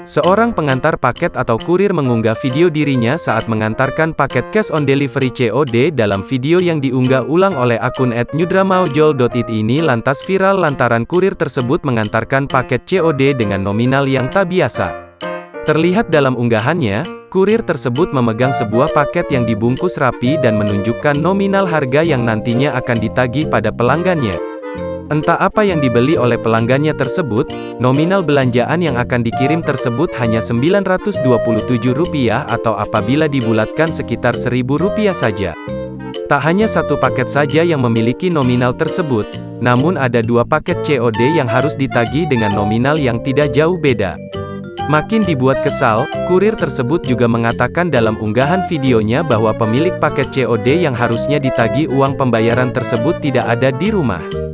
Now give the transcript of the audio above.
Seorang pengantar paket atau kurir mengunggah video dirinya saat mengantarkan paket cash on delivery COD. Dalam video yang diunggah ulang oleh akun @newdramaojol.it ini lantas viral lantaran kurir tersebut mengantarkan paket COD dengan nominal yang tak biasa. Terlihat dalam unggahannya, kurir tersebut memegang sebuah paket yang dibungkus rapi dan menunjukkan nominal harga yang nantinya akan ditagih pada pelanggannya. Entah apa yang dibeli oleh pelanggannya tersebut, nominal belanjaan yang akan dikirim tersebut hanya Rp927 atau apabila dibulatkan sekitar Rp1.000 saja. Tak hanya satu paket saja yang memiliki nominal tersebut, namun ada dua paket COD yang harus ditagih dengan nominal yang tidak jauh beda. Makin dibuat kesal, kurir tersebut juga mengatakan dalam unggahan videonya bahwa pemilik paket COD yang harusnya ditagih uang pembayaran tersebut tidak ada di rumah.